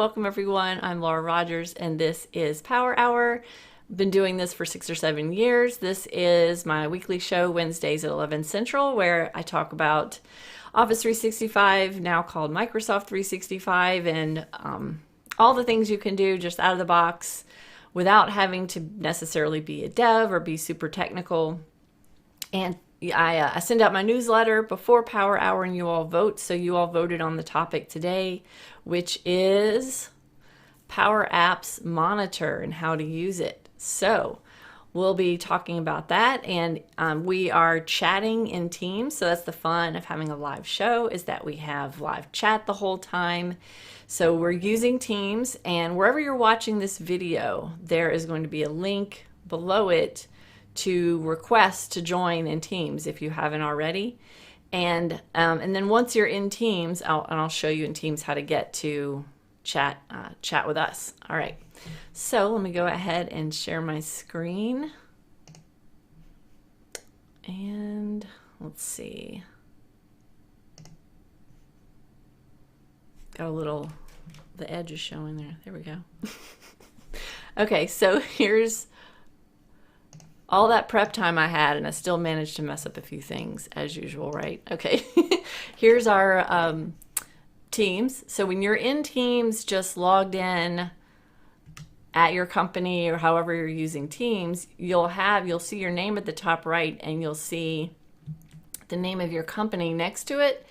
welcome everyone. I'm Laura Rogers and this is Power Hour. Been doing this for 6 or 7 years. This is my weekly show Wednesdays at 11 Central where I talk about Office 365, now called Microsoft 365, and all the things you can do just out of the box without having to necessarily be a dev or be super technical. And I send out my newsletter before Power Hour and you all vote. So you all voted on the topic today, which is Power Apps Monitor and how to use it. So we'll be talking about that, and we are chatting in Teams. So that's the fun of having a live show, is that we have live chat the whole time. So we're using Teams, and wherever you're watching this video, there is going to be a link below it to request to join in Teams if you haven't already. And then once you're in Teams, I'll show you in Teams how to get to chat with us. All right. So let me go ahead and share my screen. And let's see. Got a little, the edge is showing there. There we go. Okay, so here's all that prep time I had, and I still managed to mess up a few things as usual, right? Okay, here's our Teams. So when you're in Teams, just logged in at your company or however you're using Teams, you'll see your name at the top right, and you'll see the name of your company next to it.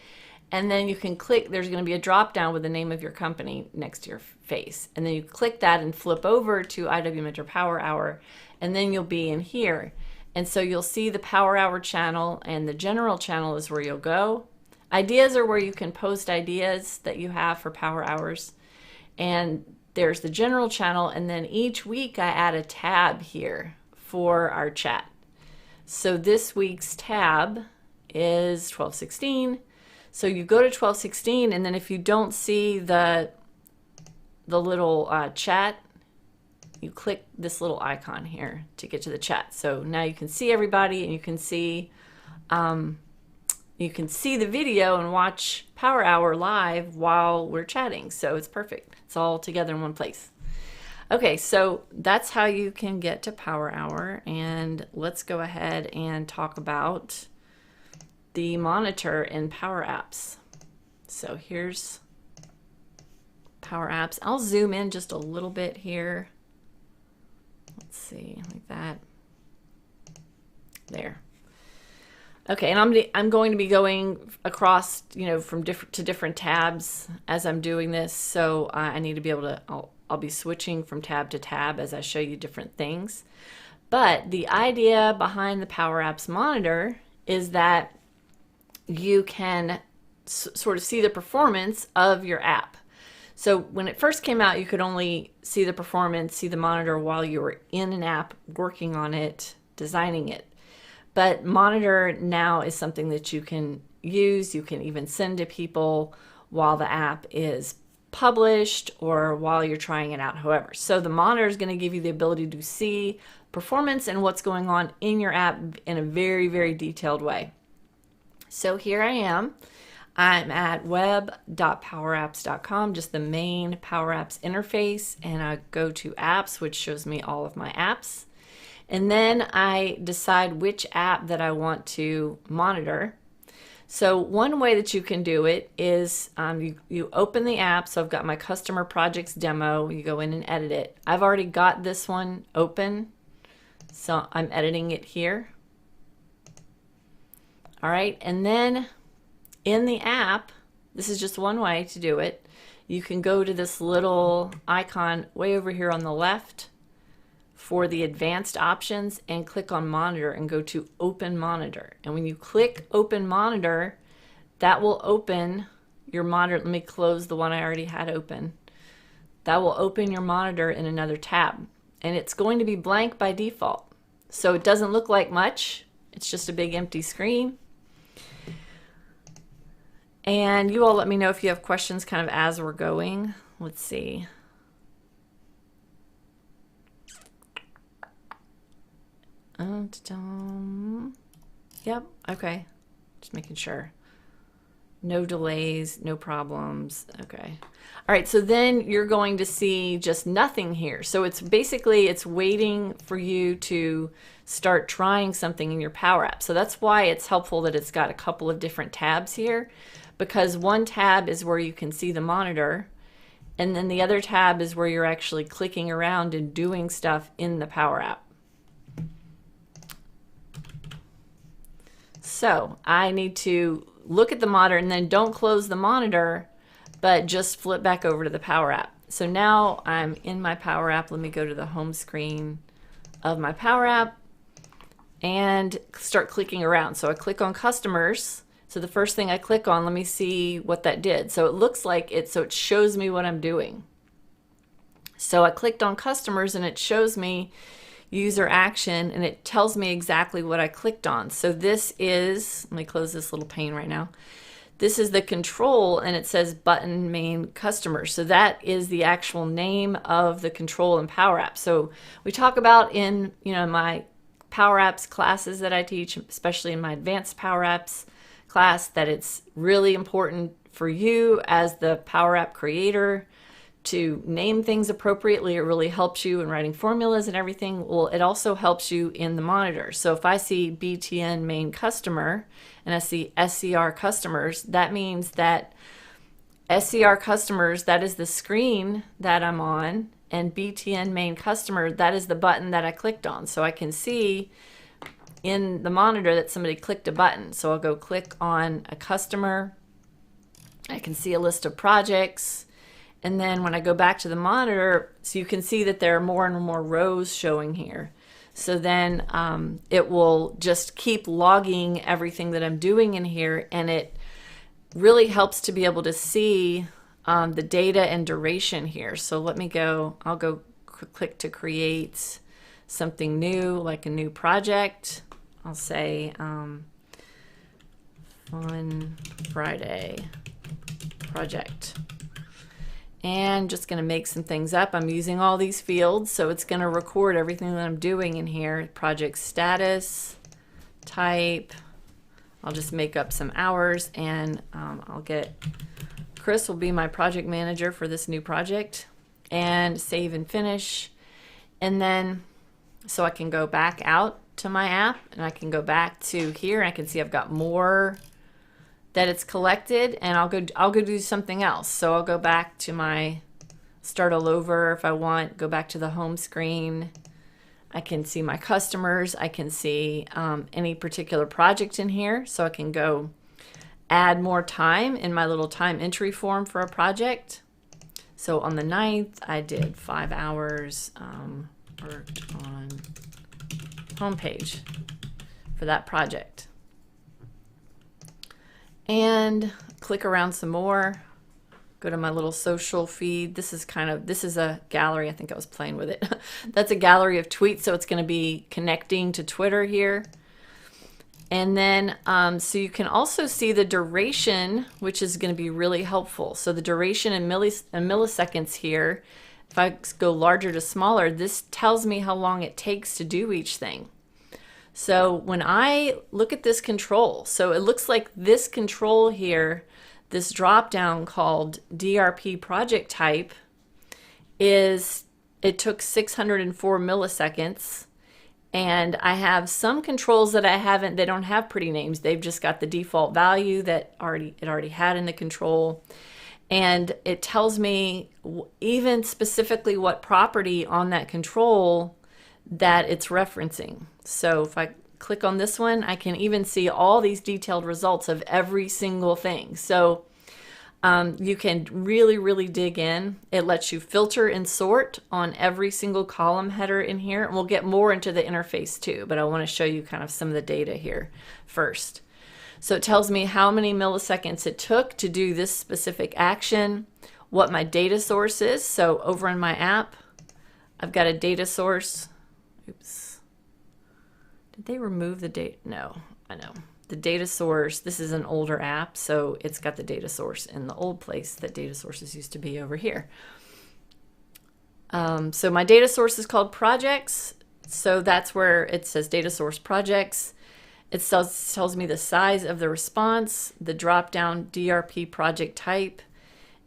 And then you can click, there's going to be a drop down with the name of your company next to your face. And then you click that and flip over to IW Mentor Power Hour, and then you'll be in here. And so you'll see the Power Hour channel, and the general channel is where you'll go. Ideas are where you can post ideas that you have for Power Hours. And there's the general channel, and then each week I add a tab here for our chat. So this week's tab is 1216. So you go to 1216, and then if you don't see the little chat, you click this little icon here to get to the chat. So now you can see everybody, and you can see the video and watch Power Hour live while we're chatting. So it's perfect. It's all together in one place. Okay, so that's how you can get to Power Hour, and let's go ahead and talk about the monitor in Power Apps. So here's Power Apps. I'll zoom in just a little bit here. Let's see, like that. There. Okay, and I'm going to be going across, from different tabs as I'm doing this. So I need to be able to, I'll be switching from tab to tab as I show you different things. But the idea behind the Power Apps Monitor is that you can sort of see the performance of your app. So when it first came out, you could only see the performance, see the monitor while you were in an app, working on it, designing it. But Monitor now is something that you can use. You can even send to people while the app is published or while you're trying it out, however. So the Monitor is going to give you the ability to see performance and what's going on in your app in a very, very detailed way. So here I am. I'm at web.powerapps.com, just the main Power Apps interface, and I go to apps, which shows me all of my apps. And then I decide which app that I want to monitor. So one way that you can do it is you open the app. So I've got my customer projects demo. You go in and edit it. I've already got this one open, so I'm editing it here. All right, and then in the app, this is just one way to do it. You can go to this little icon way over here on the left for the advanced options and click on Monitor and go to Open Monitor. And when you click Open Monitor, that will open your monitor. Let me close the one I already had open. That will open your monitor in another tab. And it's going to be blank by default. So it doesn't look like much. It's just a big empty screen. And you all let me know if you have questions kind of as we're going. Let's see. Yep, okay. Just making sure. No delays, no problems. Okay. All right, so then you're going to see just nothing here. So it's basically, it's waiting for you to start trying something in your Power App. So that's why it's helpful that it's got a couple of different tabs here, because one tab is where you can see the monitor, and then the other tab is where you're actually clicking around and doing stuff in the Power App. So I need to look at the monitor and then don't close the monitor, but just flip back over to the Power App. So now I'm in my Power App. Let me go to the home screen of my Power App and start clicking around. So I click on customers. So the first thing I click on, let me see what that did. So it looks like it shows me what I'm doing. So I clicked on customers and it shows me user action, and it tells me exactly what I clicked on. So this is, let me close this little pane right now. This is the control, and it says button main customer. So that is the actual name of the control in Power Apps. So we talk about in my Power Apps classes that I teach, especially in my advanced Power Apps class, that it's really important for you as the Power App creator to name things appropriately. It really helps you in writing formulas and everything. Well, it also helps you in the monitor. So if I see BTN main customer and I see SCR customers, that means that SCR customers, that is the screen that I'm on, and BTN main customer, that is the button that I clicked on. So I can see in the monitor that somebody clicked a button. So I'll go click on a customer. I can see a list of projects. And then when I go back to the monitor, so you can see that there are more and more rows showing here. So then it will just keep logging everything that I'm doing in here, and it really helps to be able to see the data and duration here. So let me go, I'll go click to create something new, like a new project. I'll say Fun Friday project. And just going to make some things up. I'm using all these fields, so it's going to record everything that I'm doing in here. Project status, type. I'll just make up some hours, and I'll get Chris will be my project manager for this new project, and save and finish. And then so I can go back out to my app, and I can go back to here, and I can see I've got more that it's collected, and I'll go do something else. So I'll go back to my start all over if I want, go back to the home screen. I can see my customers. I can see any particular project in here. So I can go add more time in my little time entry form for a project. So on the 9th, I did 5 hours worked on homepage for that project. And click around some more, go to my little social feed. This is a gallery. I think I was playing with it. That's a gallery of tweets, so it's going to be connecting to Twitter here. And then so you can also see the duration, which is going to be really helpful. So the duration in milliseconds here, if I go larger to smaller, this tells me how long it takes to do each thing. So when I look at this control, so it looks like this control here, this drop down called DRP project type, it took 604 milliseconds. And I have some controls that they don't have pretty names. They've just got the default value that it already had in the control. And it tells me even specifically what property on that control that it's referencing. So if I click on this one, I can even see all these detailed results of every single thing. So you can really, really dig in. It lets you filter and sort on every single column header in here. And we'll get more into the interface too, but I want to show you kind of some of the data here first. So it tells me how many milliseconds it took to do this specific action, what my data source is. So over in my app, I've got a data source. Oops. Did they remove the data? No, I know. The data source, this is an older app, so it's got the data source in the old place that data sources used to be over here. So my data source is called projects. So that's where it says data source projects. It tells me the size of the response, the drop down DRP project type,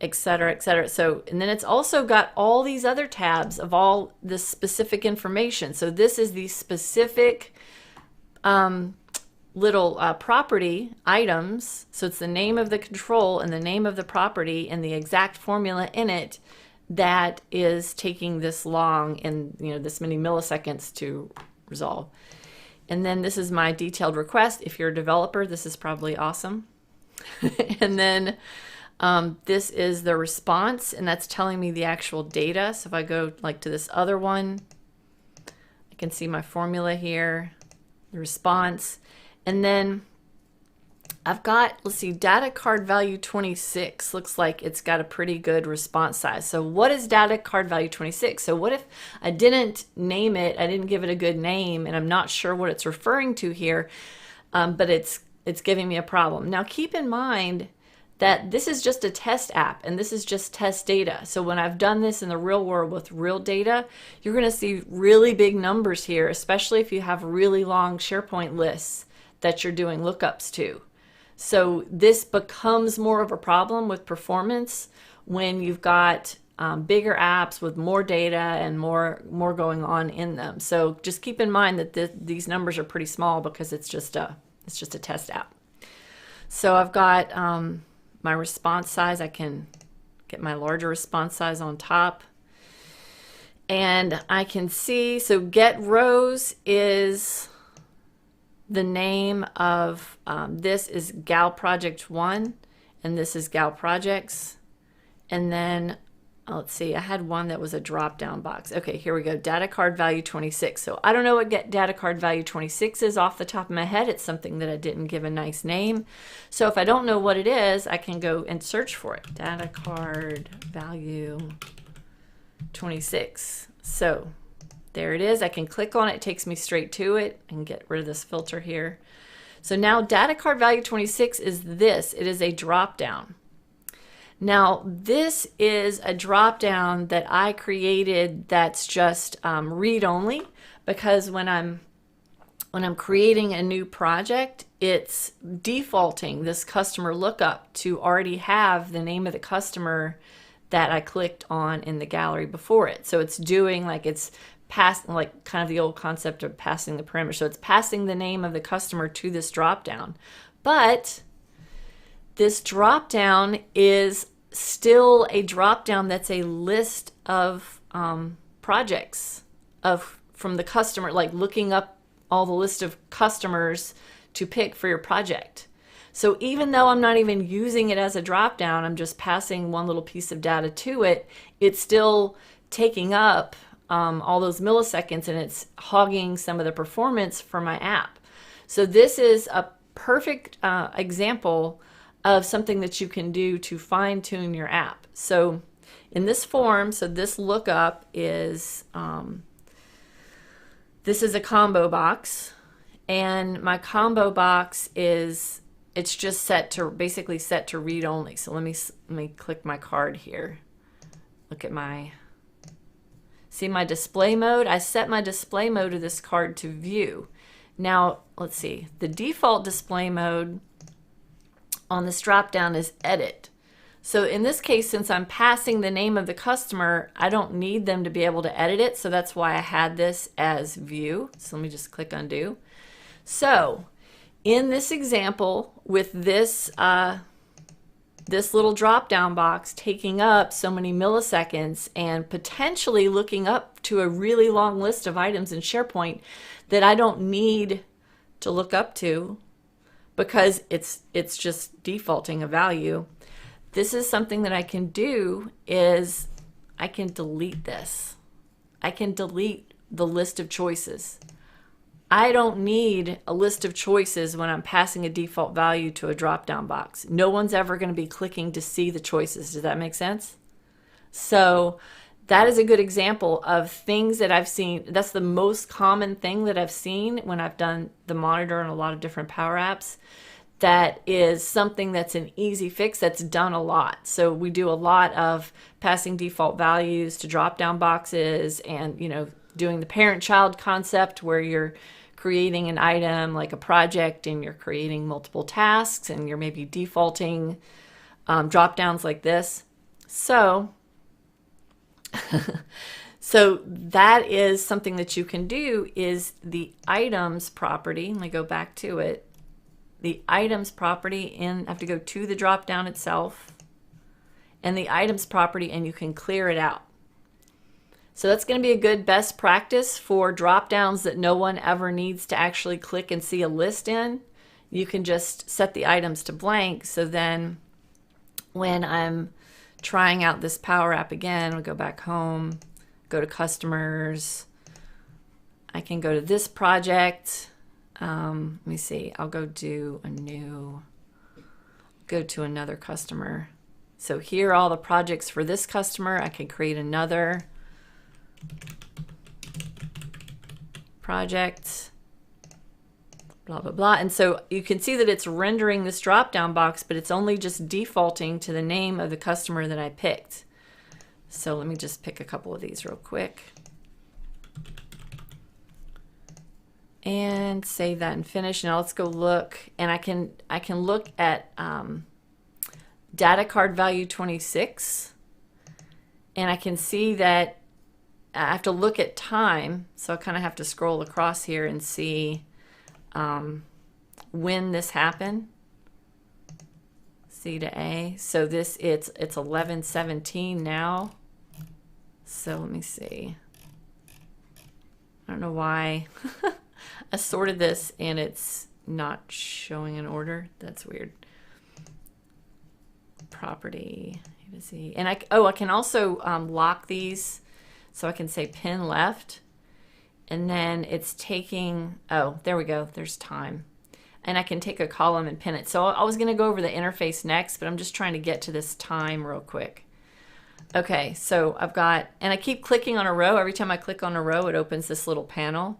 etc., etc. So, and then it's also got all these other tabs of all this specific information. So this is the specific little property items. So it's the name of the control and the name of the property and the exact formula in it that is taking this long and this many milliseconds to resolve. And then this is my detailed request. If you're a developer, this is probably awesome. And then this is the response, and that's telling me the actual data. So if I go like to this other one, I can see my formula here, the response. And then I've got, let's see, data card value 26 looks like it's got a pretty good response size. So what is data card value 26? So what if I didn't name it, I didn't give it a good name, and I'm not sure what it's referring to here, but it's giving me a problem. Now keep in mind that this is just a test app and this is just test data. So when I've done this in the real world with real data, you're going to see really big numbers here, especially if you have really long SharePoint lists that you're doing lookups to. So this becomes more of a problem with performance when you've got bigger apps with more data and more going on in them. So just keep in mind that these numbers are pretty small because it's just a test app. So I've got my response size. I can get my larger response size on top. And I can see, so get rows is the name of, this is Gal Project 1, and this is Gal Projects. And then, let's see, I had one that was a drop-down box. Okay, here we go, data card value 26. So I don't know what data card value 26 is off the top of my head. It's something that I didn't give a nice name. So if I don't know what it is, I can go and search for it. Data card value 26. So there it is. I can click on it. It takes me straight to it. I can get rid of this filter here. So now data card value 26 is this. It is a drop down. Now this is a drop down that I created that's just read only, because when I'm creating a new project, it's defaulting this customer lookup to already have the name of the customer that I clicked on in the gallery before it. So it's doing like it's passing, like kind of the old concept of passing the parameter. So it's passing the name of the customer to this drop down. But this drop down is still a drop down that's a list of projects from the customer, like looking up all the list of customers to pick for your project. So even though I'm not even using it as a drop down, I'm just passing one little piece of data to it, it's still taking up all those milliseconds, and it's hogging some of the performance for my app. So this is a perfect example of something that you can do to fine-tune your app. So in this form, so this lookup is, this is a combo box, and my combo box is, it's just set to, basically set to read only. So let me click my card here. Look at my, see my display mode? I set my display mode of this card to view. Now, let's see, the default display mode on this drop down is edit. So in this case, since I'm passing the name of the customer, I don't need them to be able to edit it. So that's why I had this as view. So let me just click undo. So in this example with this, this little drop down box taking up so many milliseconds and potentially looking up to a really long list of items in SharePoint that I don't need to look up to because it's just defaulting a value. This is something that I can do is I can delete this. I can delete the list of choices. I don't need a list of choices when I'm passing a default value to a drop-down box. No one's ever going to be clicking to see the choices. Does that make sense? So that is a good example of things that I've seen. That's the most common thing that I've seen when I've done the monitor and a lot of different Power Apps. That is something that's an easy fix that's done a lot. So we do a lot of passing default values to drop-down boxes and, you know, doing the parent-child concept where you're creating an item like a project and you're creating multiple tasks and you're maybe defaulting drop downs like this. So that is something that you can do, is the items property. Let me go back to it. The items property, I have to go to the drop down itself and the items property, and you can clear it out. So that's going to be a good best practice for drop downs that no one ever needs to actually click and see a list in. You can just set the items to blank, so then when I'm trying out this Power App again, we'll go back home, go to customers. I can go to this project. Let me see, I'll go to another customer. So here are all the projects for this customer. I can create another project, blah, blah, blah. And so you can see that it's rendering this drop-down box, but it's only just defaulting to the name of the customer that I picked. So let me just pick a couple of these real quick. And save that and finish. Now let's go look, and I can look at data card value 26, and I can see that I have to look at time, so I kind of have to scroll across here and see when this happened. C to A. So this it's 11:17 now. So let me see. I don't know why I sorted this and it's not showing an order. That's weird. Property A to Z. And I can also lock these. So I can say pin left, and then it's taking, oh, there we go, there's time. And I can take a column and pin it. So I was gonna go over the interface next, but I'm just trying to get to this time real quick. Okay, so I've got, and I keep clicking on a row. Every time I click on a row, it opens this little panel.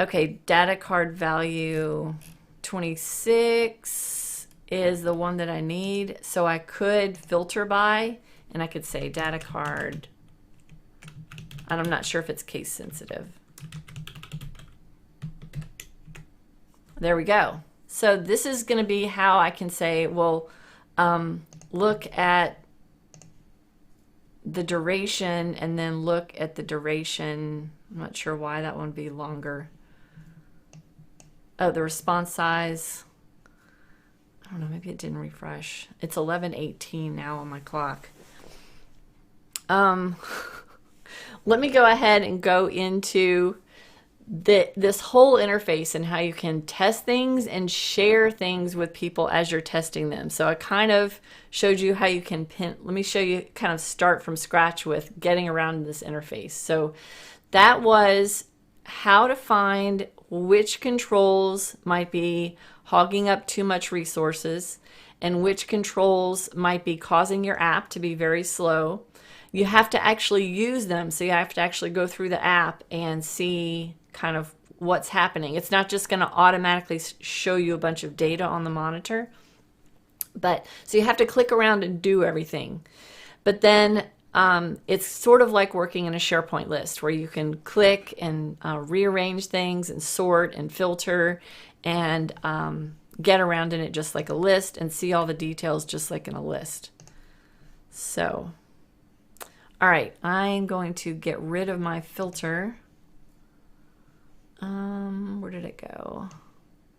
Okay, data card value 26 is the one that I need. So I could filter by, and I could say data card, and I'm not sure if it's case sensitive. There we go. So this is going to be how I can say, well, look at the duration and then look at the duration. I'm not sure why that one would be longer. Oh, the response size. I don't know, maybe it didn't refresh. It's 11:18 now on my clock. Let me go ahead and go into this whole interface and how you can test things and share things with people as you're testing them. So I kind of showed you how you can pin. Let me show you, kind of start from scratch with getting around this interface. So that was how to find which controls might be hogging up too much resources and which controls might be causing your app to be very slow. You have to actually use them, so you have to actually go through the app and see kind of what's happening. It's not just going to automatically show you a bunch of data on the monitor, but so you have to click around and do everything. But then it's sort of like working in a SharePoint list where you can click and rearrange things and sort and filter and get around in it just like a list and see all the details just like in a list. So all right, I'm going to get rid of my filter. Where did it go?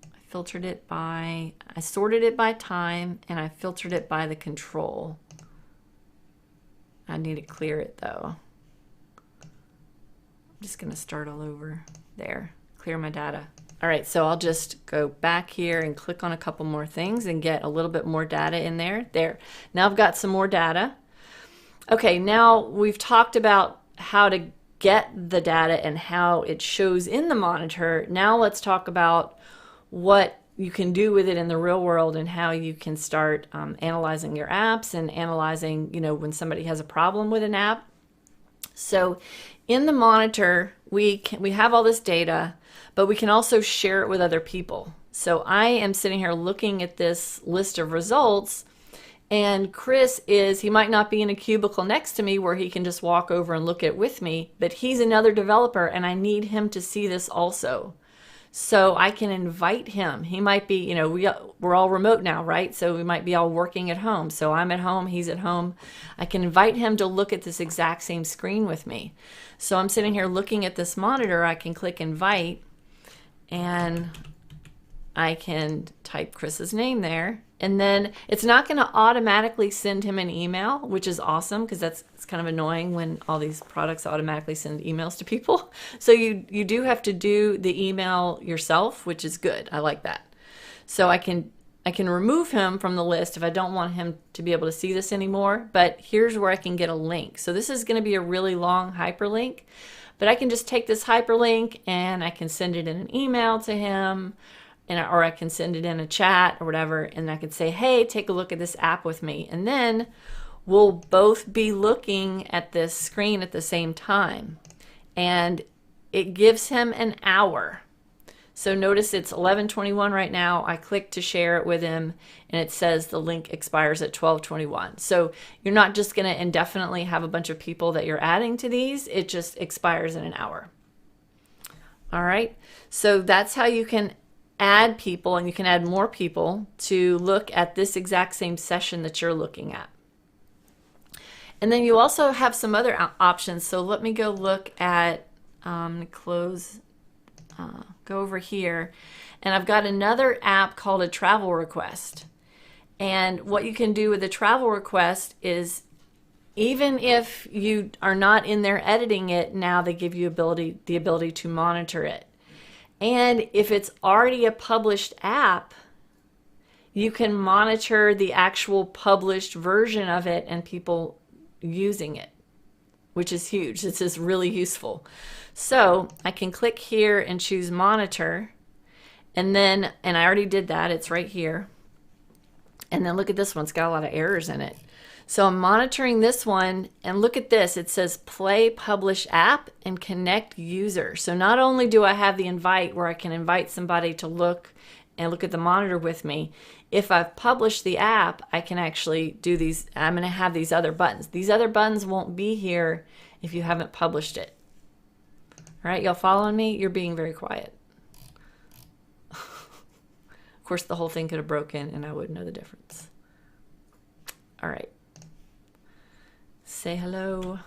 I filtered it by, I sorted it by time, and I filtered it by the control. I need to clear it though. I'm just gonna start all over. There, clear my data. All right, so I'll just go back here and click on a couple more things and get a little bit more data in there. There, now I've got some more data. Okay, now we've talked about how to get the data and how it shows in the monitor. Now let's talk about what you can do with it in the real world and how you can start analyzing your apps and analyzing, you know, when somebody has a problem with an app. So in the monitor, we have all this data, but we can also share it with other people. So I am sitting here looking at this list of results, and Chris he might not be in a cubicle next to me where he can just walk over and look at it with me, but he's another developer and I need him to see this also. So I can invite him. He might be, we're all remote now, right? So we might be all working at home. So I'm at home, he's at home. I can invite him to look at this exact same screen with me. So I'm sitting here looking at this monitor. I can click invite, and I can type Chris's name there. And then it's not going to automatically send him an email, which is awesome, because it's kind of annoying when all these products automatically send emails to people. So you do have to do the email yourself, which is good. I like that. So I can remove him from the list if I don't want him to be able to see this anymore. But here's where I can get a link. So this is going to be a really long hyperlink, but I can just take this hyperlink and I can send it in an email to him, or I can send it in a chat or whatever, and I could say, hey, take a look at this app with me. And then we'll both be looking at this screen at the same time. And it gives him an hour. So notice it's 11:21 right now. I click to share it with him, and it says the link expires at 12:21. So you're not just going to indefinitely have a bunch of people that you're adding to these. It just expires in an hour. All right. So that's how you can add people, and you can add more people to look at this exact same session that you're looking at. And then you also have some other options. So let me go look at, close, go over here, and I've got another app called a travel request. And what you can do with a travel request is, even if you are not in there editing it, now they give you the ability to monitor it. And if it's already a published app, you can monitor the actual published version of it and people using it, which is huge. This is really useful. So I can click here and choose monitor, and I already did that. It's right here. And then look at this one. It's got a lot of errors in it. So I'm monitoring this one, and look at this. It says play publish app and connect user. So not only do I have the invite where I can invite somebody to look at the monitor with me, if I've published the app, I can actually do these. I'm going to have these other buttons. These other buttons won't be here if you haven't published it. All right, y'all following me? You're being very quiet. Of course, the whole thing could have broken and I wouldn't know the difference. All right. Say hello.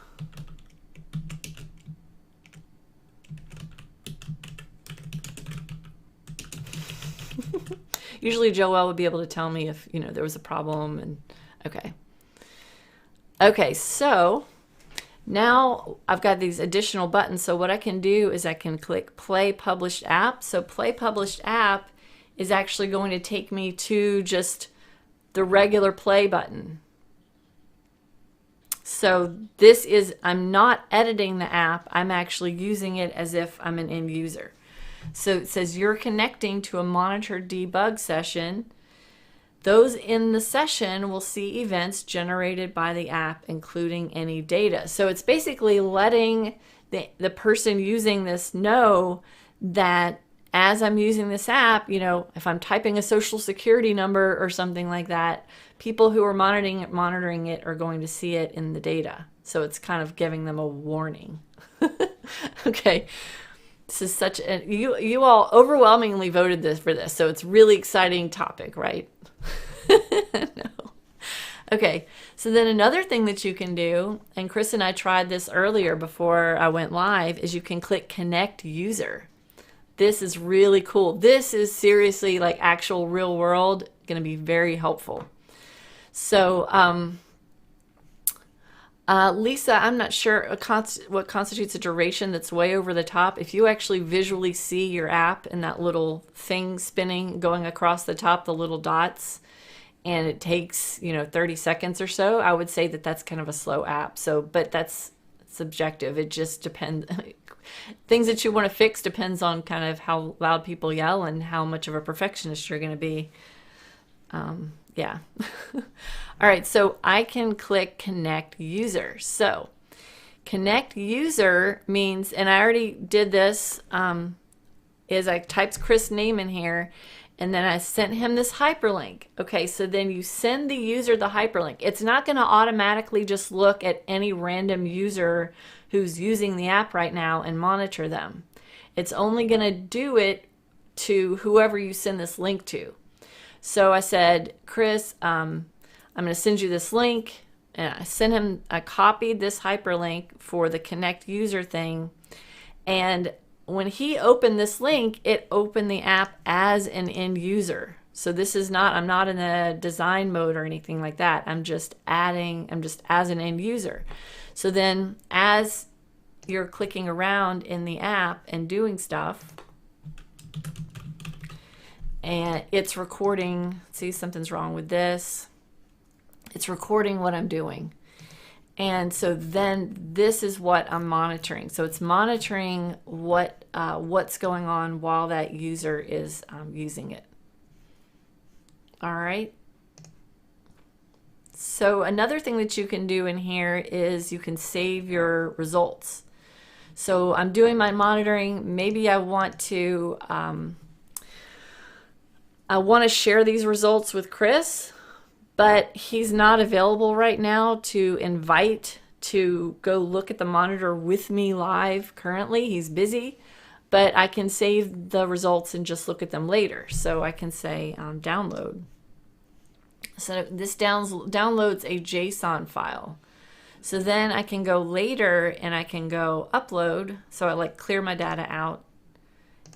Usually Joelle would be able to tell me if, there was a problem. And okay, so now I've got these additional buttons. So what I can do is I can click play published app. So play published app is actually going to take me to just the regular play button. So this is, I'm not editing the app, I'm actually using it as if I'm an end user. So it says you're connecting to a monitor debug session. Those in the session will see events generated by the app, including any data. So it's basically letting the person using this know that as I'm using this app, if I'm typing a social security number or something like that, people who are monitoring it are going to see it in the data. So it's kind of giving them a warning. Okay. This is such a, you all overwhelmingly voted for this. So it's really exciting topic, right? No. Okay. So then another thing that you can do, and Chris and I tried this earlier before I went live, is you can click connect user. This is really cool. This is seriously like actual real world, going to be very helpful. So, Lisa, I'm not sure what constitutes a duration that's way over the top. If you actually visually see your app and that little thing spinning, going across the top, the little dots, and it takes, 30 seconds or so, I would say that that's kind of a slow app. So, but that's subjective. It just depends. Things that you want to fix depends on kind of how loud people yell and how much of a perfectionist you're going to be. Yeah. All right. So I can click connect user. So connect user means, and I already did this, is I typed Chris' name in here, and then I sent him this hyperlink. Okay. So then you send the user the hyperlink. It's not going to automatically just look at any random user who's using the app right now and monitor them. It's only going to do it to whoever you send this link to. So I said, Chris, I'm going to send you this link. And I sent him, I copied this hyperlink for the connect user thing. And when he opened this link, it opened the app as an end user. So this is not, I'm not in the design mode or anything like that. I'm just as an end user. So then as you're clicking around in the app and doing stuff, and it's recording, see, something's wrong with this. It's recording what I'm doing. And so then this is what I'm monitoring. So it's monitoring what's going on while that user is using it. All right. So another thing that you can do in here is you can save your results. So I'm doing my monitoring. Maybe I want to share these results with Chris, but he's not available right now to invite to go look at the monitor with me live currently. He's busy, but I can save the results and just look at them later. So I can say download. So this downloads a JSON file. So then I can go later and I can go upload. So I like clear my data out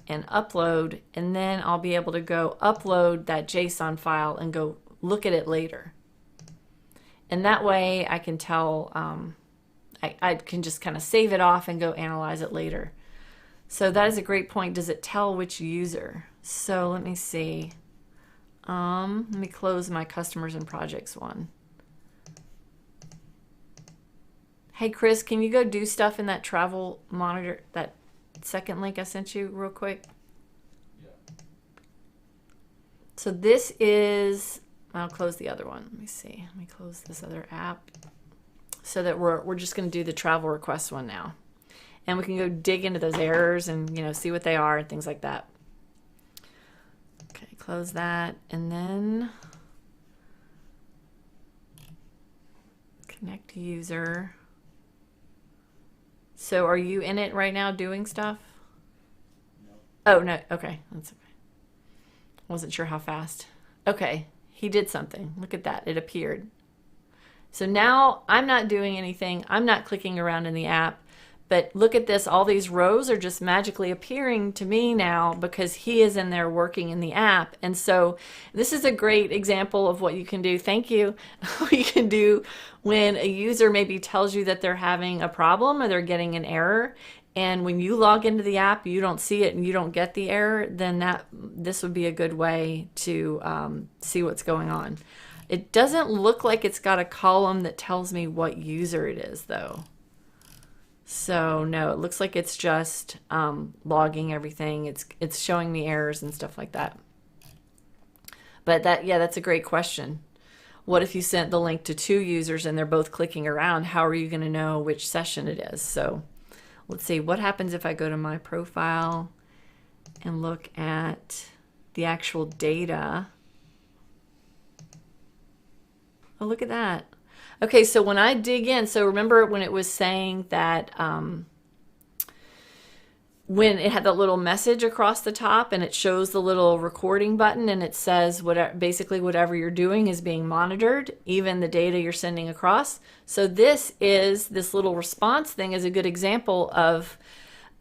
and upload, and then I'll be able to go upload that JSON file and go look at it later. And that way I can tell, I can just kind of save it off and go analyze it later. So that is a great point. Does it tell which user? So let me see. Let me close my customers and projects one. Hey Chris, can you go do stuff in that travel monitor, that second link I sent you real quick? Yeah. So this is, I'll close the other one. Let me see. Let me close this other app so that we're just going to do the travel request one now. And we can go dig into those errors and, you know, see what they are and things like that. Okay, close that, and then connect to user. So are you in it right now doing stuff? No. Oh, no. Okay. That's okay. Wasn't sure how fast. Okay. He did something. Look at that. It appeared. So now I'm not doing anything. I'm not clicking around in the app. But look at this. All these rows are just magically appearing to me now because he is in there working in the app. And so this is a great example of what you can do. Thank you. What you can do when a user maybe tells you that they're having a problem or they're getting an error. And when you log into the app, you don't see it and you don't get the error, then this would be a good way to see what's going on. It doesn't look like it's got a column that tells me what user it is, though. So no, it looks like it's just logging everything. It's showing me errors and stuff like that. But that's a great question. What if you sent the link to two users and they're both clicking around? How are you going to know which session it is? So let's see, what happens if I go to my profile and look at the actual data? Oh, look at that. Okay, so when I dig in, so remember when it was saying that when it had that little message across the top and it shows the little recording button and it says basically whatever you're doing is being monitored, even the data you're sending across. So this little response thing is a good example of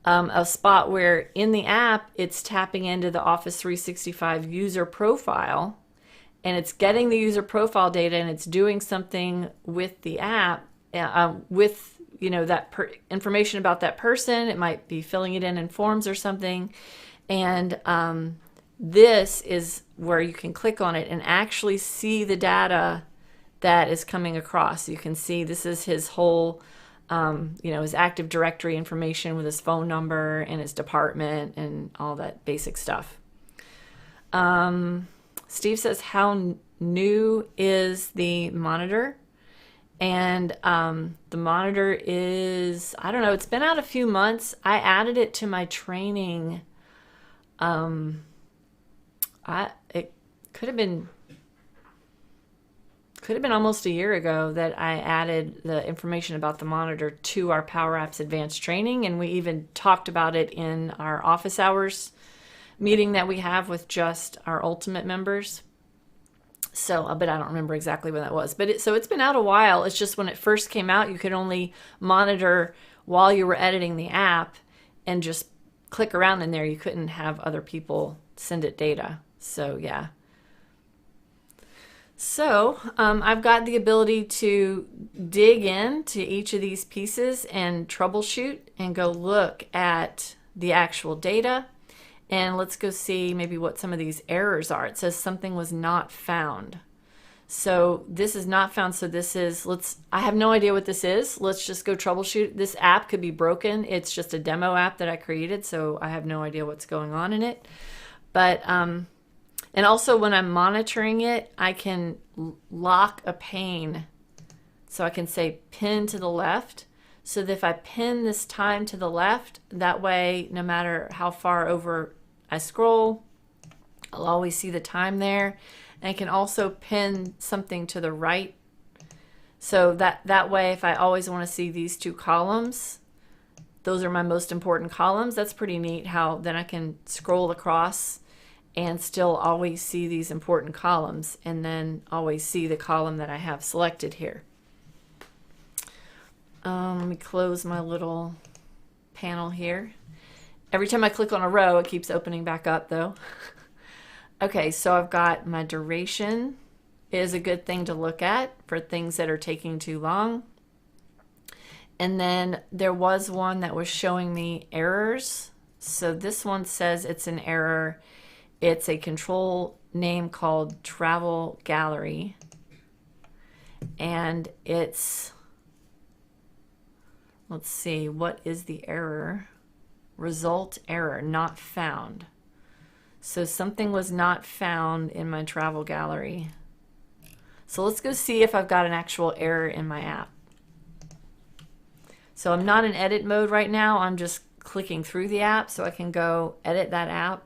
a spot where in the app it's tapping into the Office 365 user profile. And it's getting the user profile data and it's doing something with the app, with that information about that person. It might be filling it in forms or something. And this is where you can click on it and actually see the data that is coming across. You can see this is his whole, his Active Directory information with his phone number and his department and all that basic stuff. Steve says, how new is the monitor? And the monitor is, I don't know, it's been out a few months. I added it to my training. It could have been almost a year ago that I added the information about the monitor to our Power Apps Advanced training. And we even talked about it in our office hours meeting that we have with just our Ultimate members. So, but I don't remember exactly when that was. But so it's been out a while. It's just when it first came out, you could only monitor while you were editing the app and just click around in there. You couldn't have other people send it data. So yeah. So I've got the ability to dig into each of these pieces and troubleshoot and go look at the actual data. And let's go see maybe what some of these errors are. It says something was not found. So this is not found. So this is, I have no idea what this is. Let's just go troubleshoot. This app could be broken. It's just a demo app that I created, so I have no idea what's going on in it. But, and also when I'm monitoring it, I can lock a pane. So I can say pin to the left. So that if I pin this time to the left, that way, no matter how far over I scroll, I'll always see the time there. And I can also pin something to the right. So that way, if I always want to see these two columns, those are my most important columns. That's pretty neat how then I can scroll across and still always see these important columns and then always see the column that I have selected here. Let me close my little panel here. Every time I click on a row, it keeps opening back up though. Okay, so I've got my duration is a good thing to look at for things that are taking too long. And then there was one that was showing me errors. So this one says it's an error. It's a control name called Travel Gallery. And it's, let's see, what is the error? Result error, not found. So something was not found in my travel gallery. So let's go see if I've got an actual error in my app. So I'm not in edit mode right now. I'm just clicking through the app so I can go edit that app.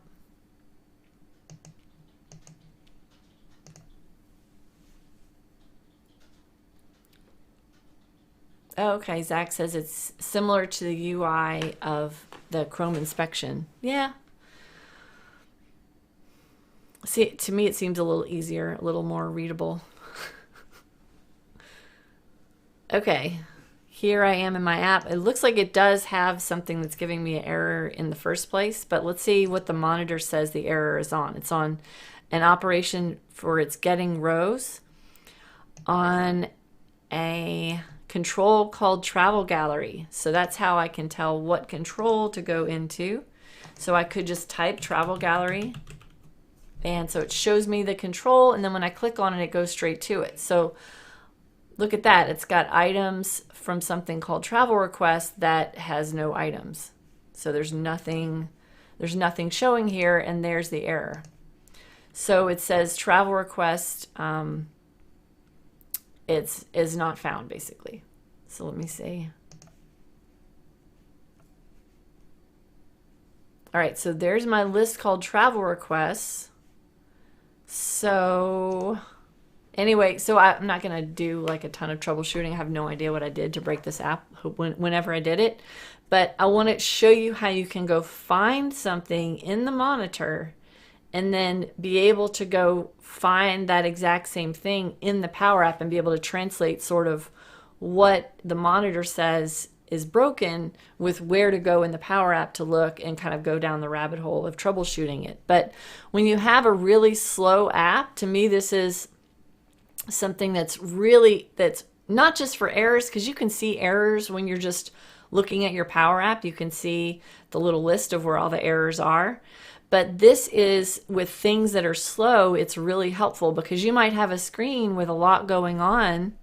Okay, Zach says it's similar to the UI of the Chrome inspection. Yeah. See, to me it seems a little easier, a little more readable. Okay, here I am in my app. It looks like it does have something that's giving me an error in the first place, but let's see what the monitor says the error is on. It's on an operation for its getting rows on a control called Travel Gallery. So that's how I can tell what control to go into. So I could just type Travel Gallery. And so it shows me the control, and then when I click on it, it goes straight to it. So look at that. It's got items from something called Travel Request that has no items. So there's nothing showing here, and there's the error. So it says Travel Request is not found, basically. So let me see. All right, so there's my list called Travel Requests. So anyway, so I'm not going to do like a ton of troubleshooting. I have no idea what I did to break this app whenever I did it. But I want to show you how you can go find something in the monitor and then be able to go find that exact same thing in the Power App and be able to translate sort of what the monitor says is broken with where to go in the Power App to look and kind of go down the rabbit hole of troubleshooting it. But when you have a really slow app, to me this is something that's not just for errors, because you can see errors when you're just looking at your Power App. You can see the little list of where all the errors are. But this is with things that are slow, it's really helpful because you might have a screen with a lot going on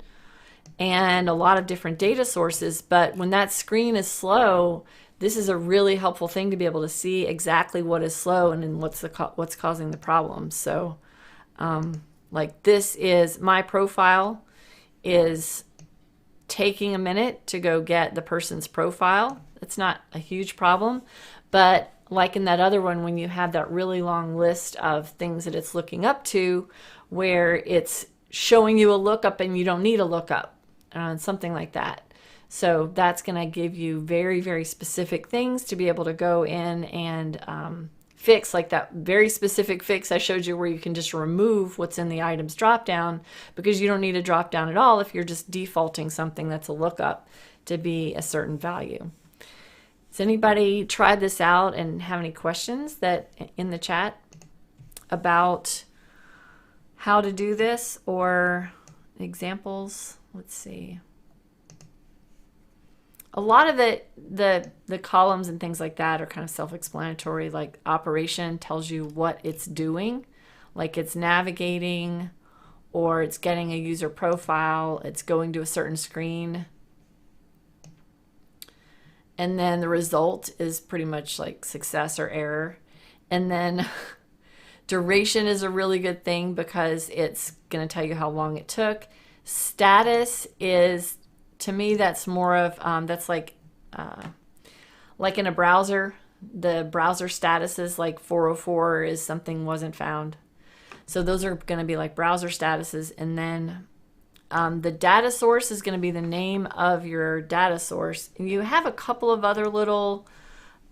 and a lot of different data sources, but when that screen is slow, this is a really helpful thing to be able to see exactly what is slow and then what's causing the problem. So like this is my profile is taking a minute to go get the person's profile. It's not a huge problem, but like in that other one, when you have that really long list of things that it's looking up to, where it's showing you a lookup and you don't need a lookup, something like that. So that's going to give you very, very specific things to be able to go in and fix, like that very specific fix I showed you where you can just remove what's in the items dropdown, because you don't need a dropdown at all if you're just defaulting something that's a lookup to be a certain value. Has anybody tried this out and have any questions that in the chat about how to do this or examples? Let's see. A lot of it, the columns and things like that are kind of self-explanatory. Like operation tells you what it's doing, like it's navigating, or it's getting a user profile, it's going to a certain screen. And then the result is pretty much like success or error. And then duration is a really good thing because it's going to tell you how long it took. Status is, to me, that's more of, that's like in a browser, the browser status is like 404 is something wasn't found. So those are going to be like browser statuses. And then the data source is going to be the name of your data source. And you have a couple of other little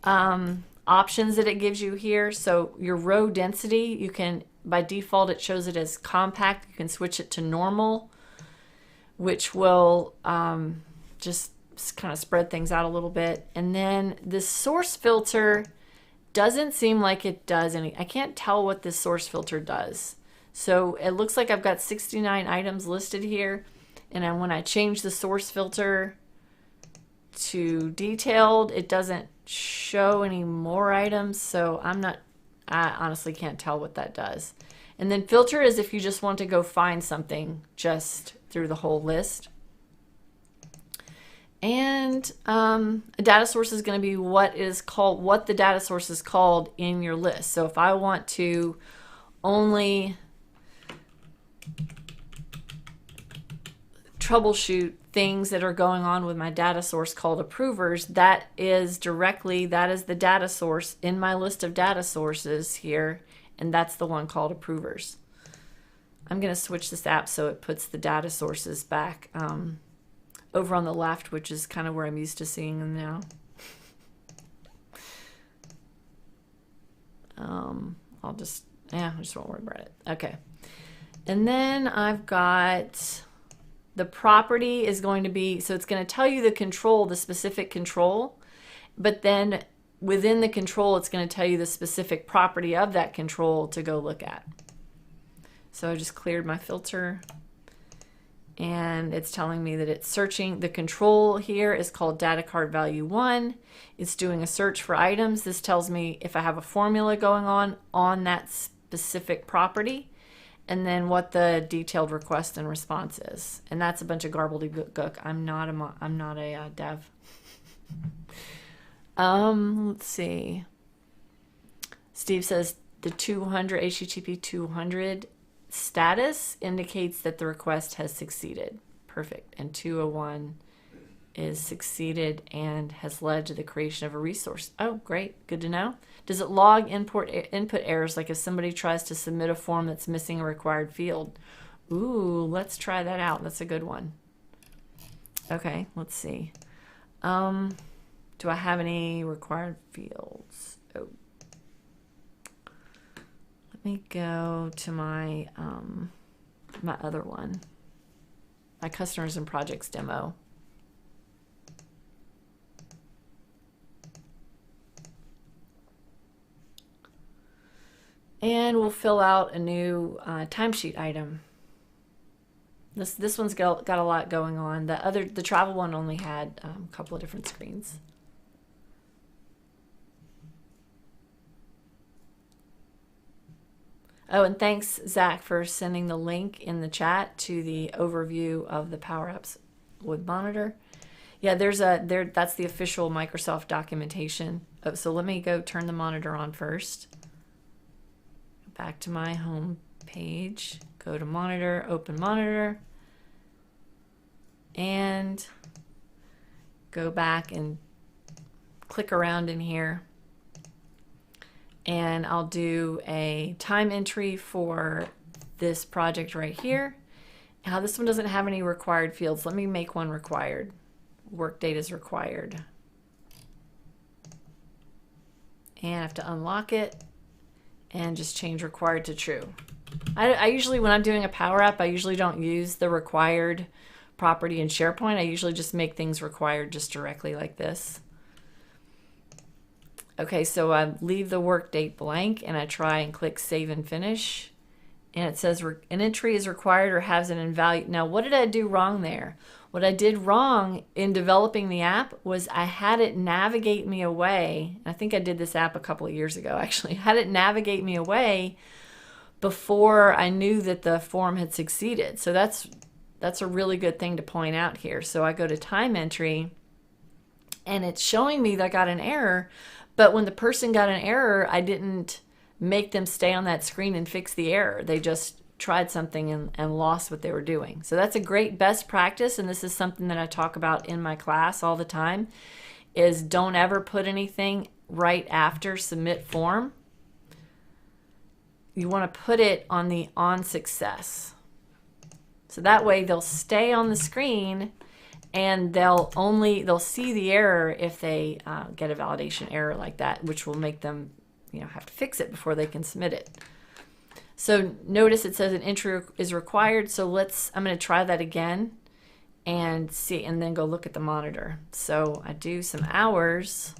options that it gives you here. So your row density, you can, by default, it shows it as compact. You can switch it to normal, which will just kind of spread things out a little bit. And then this source filter doesn't seem like it does any. I can't tell what this source filter does. So it looks like I've got 69 items listed here. And when I change the source filter to detailed, it doesn't show any more items. So I honestly can't tell what that does. And then filter is if you just want to go find something just through the whole list. And a data source is going to be what the data source is called in your list. So if I want to only troubleshoot things that are going on with my data source called approvers, that is the data source in my list of data sources here, and that's the one called approvers. I'm going to switch this app so it puts the data sources back over on the left, which is kind of where I'm used to seeing them now. I just won't worry about it. Okay. And then I've got the property is going to be, so it's going to tell you the control, the specific control, but then within the control, it's going to tell you the specific property of that control to go look at. So I just cleared my filter and it's telling me that it's searching. The control here is called data card value 1. It's doing a search for items. This tells me if I have a formula going on that specific property, and then what the detailed request and response is. And that's a bunch of gobbledygook. I'm not a dev. Let's see. Steve says the 200 HTTP 200 status indicates that the request has succeeded. Perfect. And 201 is succeeded and has led to the creation of a resource. Oh, great. Good to know. Does it log input errors, like if somebody tries to submit a form that's missing a required field? Ooh, let's try that out. That's a good one. Okay, let's see. Do I have any required fields? Oh. Let me go to my my other one, my customers and projects demo. And we'll fill out a new timesheet item. This one's got a lot going on. The travel one only had a couple of different screens. Oh, and thanks, Zach, for sending the link in the chat to the overview of the power-ups with Monitor. Yeah, that's the official Microsoft documentation. Oh, so let me go turn the monitor on first. Back to my home page, go to Monitor, open Monitor, and go back and click around in here. And I'll do a time entry for this project right here. Now this one doesn't have any required fields. Let me make one required. Work date is required. And I have to unlock it. and just change required to true. I usually, when I'm doing a Power App, I usually don't use the required property in SharePoint. I usually just make things required just directly like this. Okay, so I leave the work date blank and I try and click Save and Finish. And it says an entry is required or has an invalid. Now, what did I do wrong there? What I did wrong in developing the app was I had it navigate me away. I think I did this app a couple of years ago, actually. I had it navigate me away before I knew that the form had succeeded. So that's a really good thing to point out here. So I go to time entry and it's showing me that I got an error, but when the person got an error, I didn't make them stay on that screen and fix the error. They just tried something and lost what they were doing. So that's a great best practice, and this is something that I talk about in my class all the time, is don't ever put anything right after submit form. You want to put it on the on success. So that way they'll stay on the screen and they'll see the error if they get a validation error like that, which will make them have to fix it before they can submit it. So notice it says an entry is required. So I'm going to try that again and see, and then go look at the monitor. So I do some hours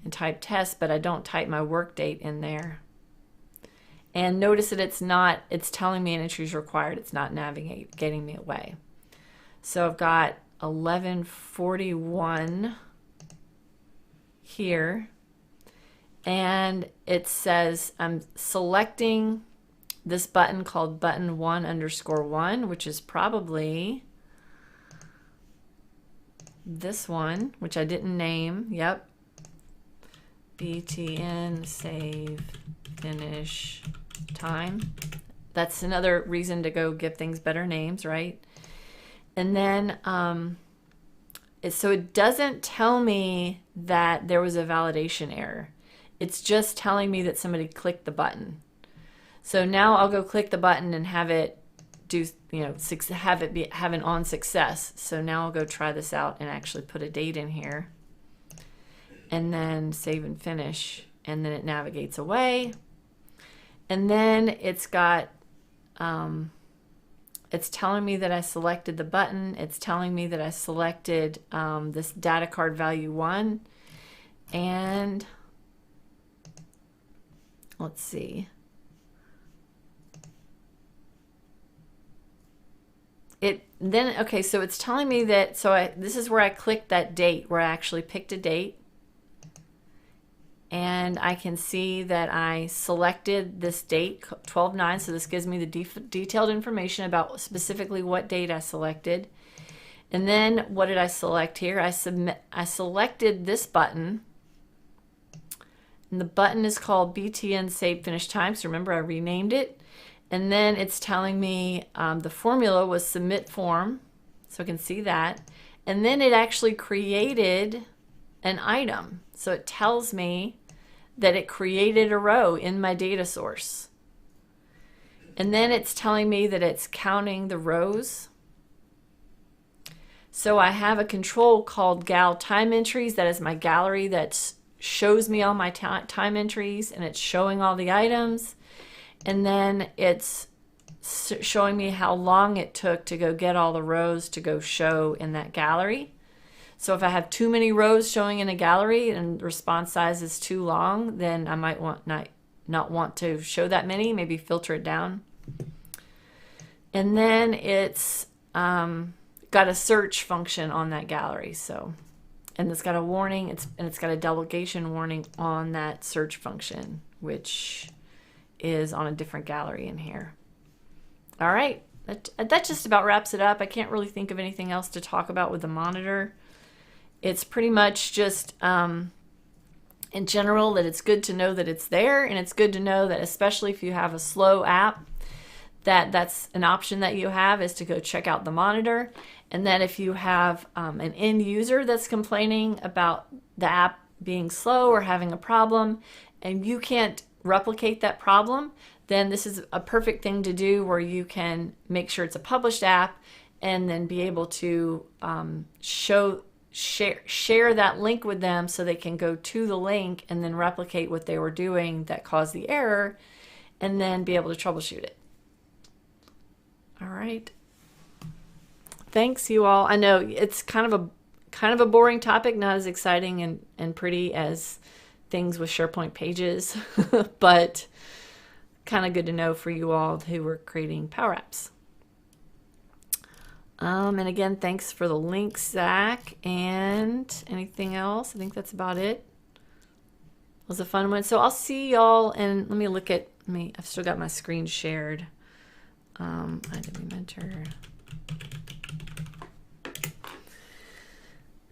and type test, but I don't type my work date in there. And notice that it's telling me an entry is required. It's not navigating me away. So I've got 11:41 here. And it says I'm selecting this button called button 1_1, which is probably this one, which I didn't name. Yep. BTN save finish time. That's another reason to go give things better names, right? And then so it doesn't tell me that there was a validation error. It's just telling me that somebody clicked the button. So now I'll go click the button and have it do, have an on success. So now I'll go try this out and actually put a date in here and then save and finish, and then it navigates away. And then it's got, it's telling me that I selected the button. It's telling me that I selected this data card value 1, and let's see. Okay, so it's telling me that, this is where I clicked that date, where I actually picked a date. And I can see that I selected this date, 12/9, so this gives me the detailed information about specifically what date I selected. And then what did I select here? I selected this button. And the button is called BTN Save Finish Time. So remember, I renamed it. And then it's telling me the formula was submit form. So I can see that. And then it actually created an item. So it tells me that it created a row in my data source. And then it's telling me that it's counting the rows. So I have a control called gal time entries. That is my gallery that shows me all my time entries, and it's showing all the items. And then it's showing me how long it took to go get all the rows to go show in that gallery. So if I have too many rows showing in a gallery and the response size is too long, then I might not want to show that many, maybe filter it down. And then it's got a search function on that gallery. And it's got a warning, and it's got a delegation warning on that search function, which is on a different gallery in here. All right, that just about wraps it up. I can't really think of anything else to talk about with the monitor. It's pretty much just, in general, that it's good to know that it's there, and it's good to know that, especially if you have a slow app, that's an option that you have, is to go check out the monitor. And then if you have an end user that's complaining about the app being slow or having a problem, and you can't replicate that problem, then this is a perfect thing to do, where you can make sure it's a published app and then be able to show share that link with them so they can go to the link and then replicate what they were doing that caused the error and then be able to troubleshoot it. All right. Thanks, you all. I know it's kind of a boring topic, not as exciting and pretty as things with SharePoint pages, but kind of good to know for you all who are creating Power Apps. And again, thanks for the links, Zach. And anything else? I think that's about it. It was a fun one. So I'll see y'all, and let me look at me. I've still got my screen shared. IW Mentor.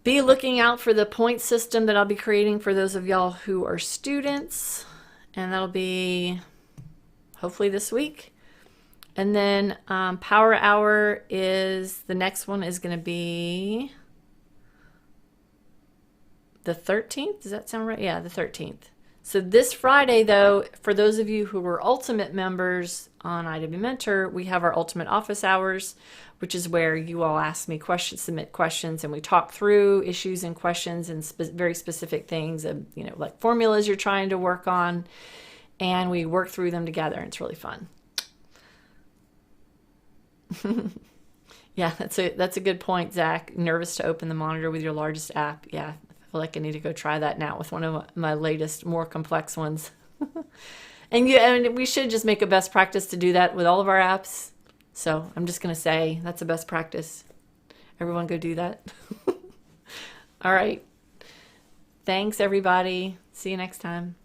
Be looking out for the point system that I'll be creating for those of y'all who are students, and that'll be hopefully this week. And then Power Hour is, the next one is going to be the 13th. Does that sound right? Yeah, the 13th. So this Friday, though, for those of you who were Ultimate members on IW Mentor, we have our Ultimate Office Hours, which is where you all ask me questions, submit questions, and we talk through issues and questions and very specific things, you know, like formulas you're trying to work on, and we work through them together, and it's really fun. Yeah, that's a good point, Zach. Nervous to open the monitor with your largest app. Yeah, I feel like I need to go try that now with one of my latest, more complex ones. And we should just make a best practice to do that with all of our apps. So I'm just going to say that's a best practice. Everyone go do that. All right. Thanks, everybody. See you next time.